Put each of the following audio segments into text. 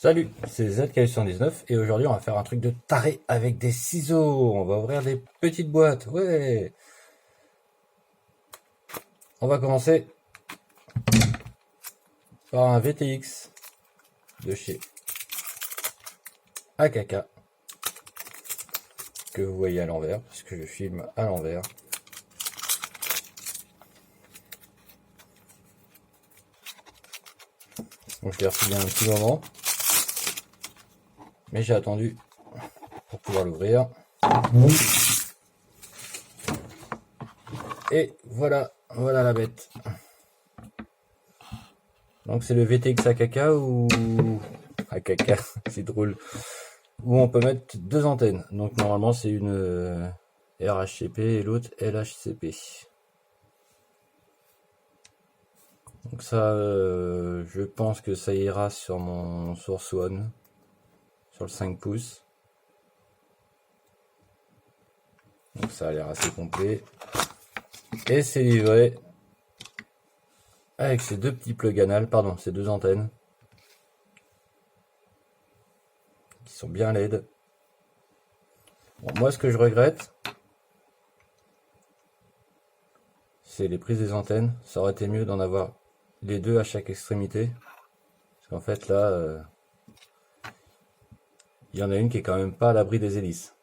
Salut, c'est ZK119 et aujourd'hui on va faire un truc de taré avec des ciseaux. On va ouvrir des petites boîtes, ouais. On va commencer par un VTX de chez AKK que vous voyez à l'envers parce que je filme à l'envers. Donc je l'ai reçu il y a un petit moment, mais j'ai attendu pour pouvoir l'ouvrir. Et voilà la bête. Donc c'est le VTX AKK ou AKK, c'est drôle, où on peut mettre deux antennes. Donc normalement c'est une RHCP et l'autre LHCP. Donc ça, je pense que ça ira sur mon Source One, sur le 5 pouces. Donc ça a l'air assez complet. Et c'est livré avec ces deux petits plug anal, pardon, ces deux antennes qui sont bien laides. Bon, moi ce que je regrette, c'est les prises des antennes. Ça aurait été mieux d'en avoir les deux à chaque extrémité. Parce qu'en fait là, il y en a une qui est quand même pas à l'abri des hélices.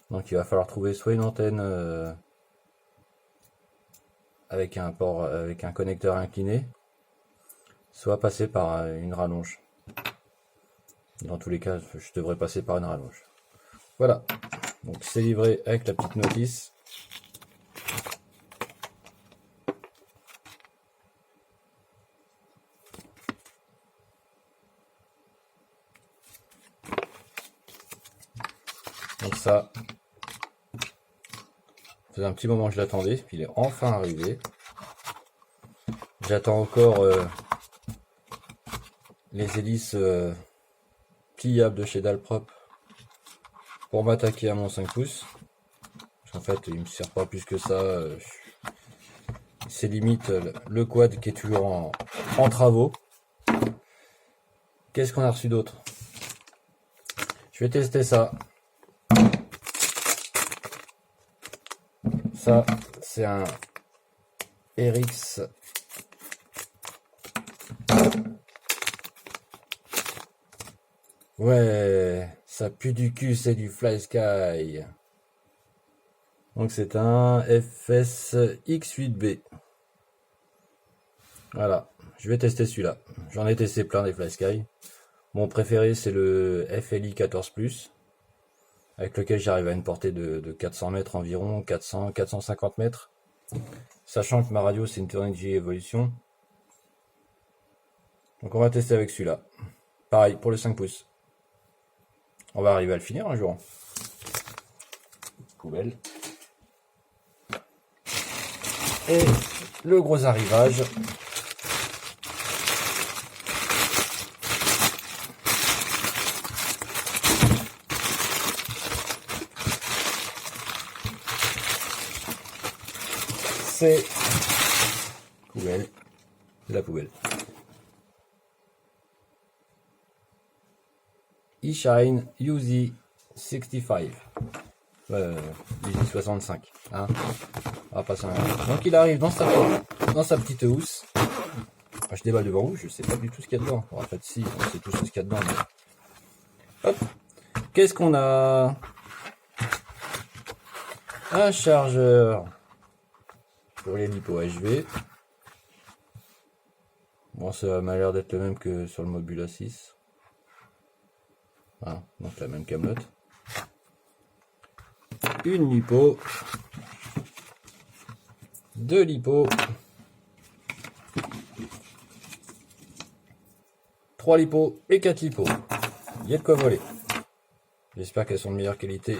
Donc il va falloir trouver soit une antenne avec un port, avec un connecteur incliné, soit passer par une rallonge. Dans tous les cas, je devrais passer par une rallonge. Voilà, donc c'est livré avec la petite notice. Donc ça, ça faisait un petit moment que je l'attendais, puis il est enfin arrivé. J'attends encore les hélices pliables de chez Dalprop pour m'attaquer à mon 5 pouces. Parce qu'en fait, il me sert pas plus que ça. C'est limite le quad qui est toujours en travaux. Qu'est-ce qu'on a reçu d'autre? Je vais tester ça. Ça, c'est un RX ouais, ça pue du cul, c'est du FlySky. Donc c'est un FSX8B. Voilà, je vais tester celui-là. J'en ai testé plein des FlySky. Mon préféré c'est le FLI 14+, avec lequel j'arrive à une portée de 400 mètres environ, 450 mètres. Sachant que ma radio c'est une Turnigy Evolution. Donc on va tester avec celui-là. Pareil pour le 5 pouces. On va arriver à le finir un jour. Poubelle. Et le gros arrivage. C'est poubelle. C'est la poubelle. eShine UZ65. UZ65. Hein. On va passer un... Donc il arrive dans sa petite housse. Enfin, je déballe devant vous, je sais pas du tout ce qu'il y a dedans. En fait, si, on sait tous ce qu'il y a dedans. Mais... hop. Qu'est-ce qu'on a? Un chargeur pour les lipo HV. Bon, ça m'a l'air d'être le même que sur le Mobula 6. Voilà, donc la même camelote. Une lipo. Deux lipos. 3 lipos et 4 lipos. Il y a de quoi voler. J'espère qu'elles sont de meilleure qualité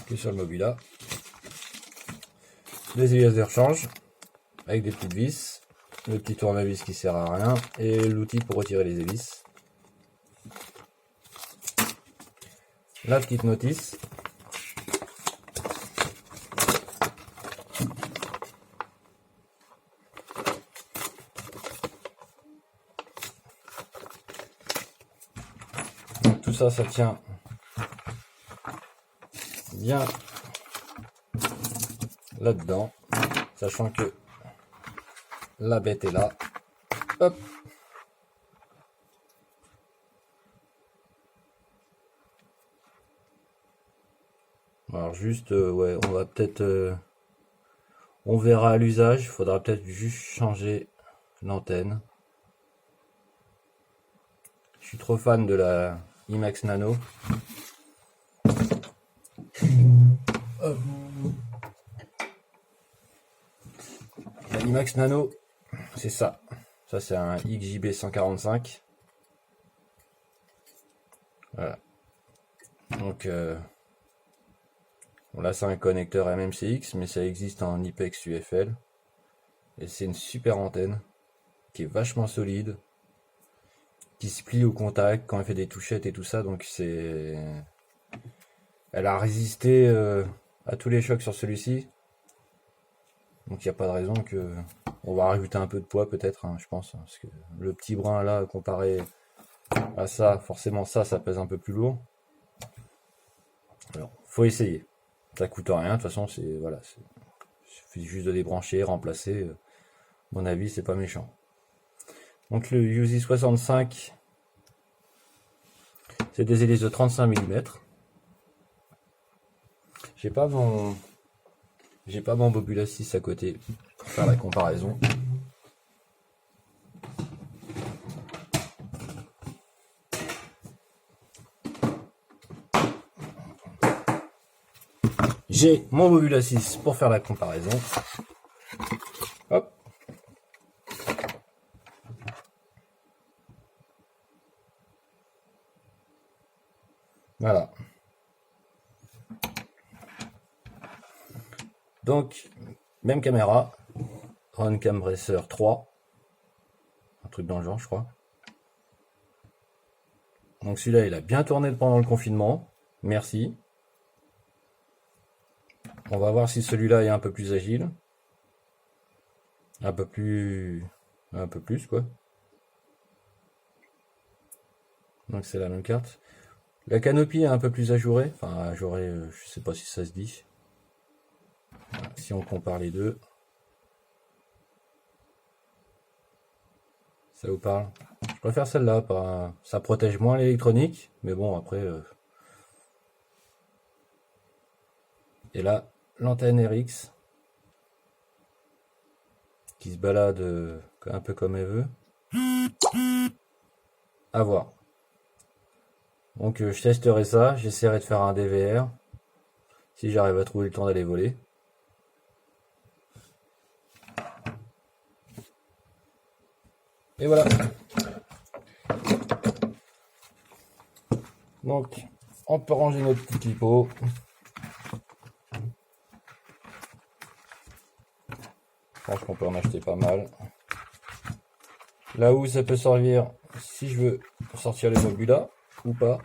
que sur le Mobula. Des hélices de rechange avec des petites vis. Le petit tournevis qui sert à rien. Et l'outil pour retirer les hélices. La petite notice. tout ça, ça tient bien là-dedans, sachant que la bête est là. Hop. Alors juste, ouais, on va peut-être, on verra à l'usage. Il faudra peut-être juste changer l'antenne. Je suis trop fan de la IMAX Nano. La IMAX Nano, c'est ça. Ça, c'est un XJB 145. Voilà. Donc, bon, là, c'est un connecteur MMCX, mais ça existe en IPEX UFL. Et c'est une super antenne qui est vachement solide, qui se plie au contact quand elle fait des touchettes et tout ça. Donc, elle a résisté à tous les chocs sur celui-ci. Donc, il n'y a pas de raison que... On va rajouter un peu de poids peut-être, hein, je pense. Parce que le petit brin là, comparé à ça, forcément ça pèse un peu plus lourd. Alors, faut essayer. Ça coûte rien, de toute façon, c'est... Voilà, il suffit juste de débrancher, remplacer. À mon avis, c'est pas méchant. Donc le UZ 65, c'est des hélices de 35 mm. J'ai pas mon Bobula 6 à côté pour faire la comparaison. J'ai mon Bobula 6 pour faire la comparaison. Hop. Voilà. Donc, même caméra, Runcam Racer 3, un truc dans le genre, je crois. Donc celui-là, il a bien tourné pendant le confinement. Merci. On va voir si celui-là est un peu plus agile. Un peu plus quoi. Donc c'est la même carte. La canopie est un peu plus ajourée. Enfin, ajourée, je sais pas si ça se dit. Voilà, si on compare les deux. Ça vous parle? Je préfère celle-là. Ça protège moins l'électronique. Mais bon, après... Et là, l'antenne RX. Qui se balade un peu comme elle veut. À voir. Donc je testerai ça, j'essaierai de faire un DVR, si j'arrive à trouver le temps d'aller voler. Et voilà. Donc, on peut ranger notre petit clipo. Je pense qu'on peut en acheter pas mal. Là où ça peut servir, si je veux sortir les Bobula ou pas,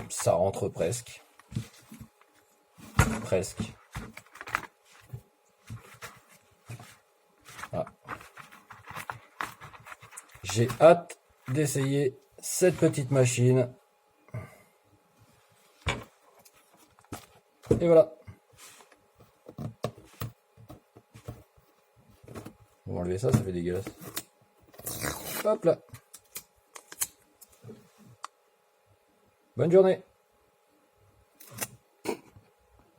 ça rentre presque. Presque. Ah. J'ai hâte d'essayer cette petite machine. Et voilà. On va enlever ça, ça fait dégueulasse. Hop là. Bonne journée.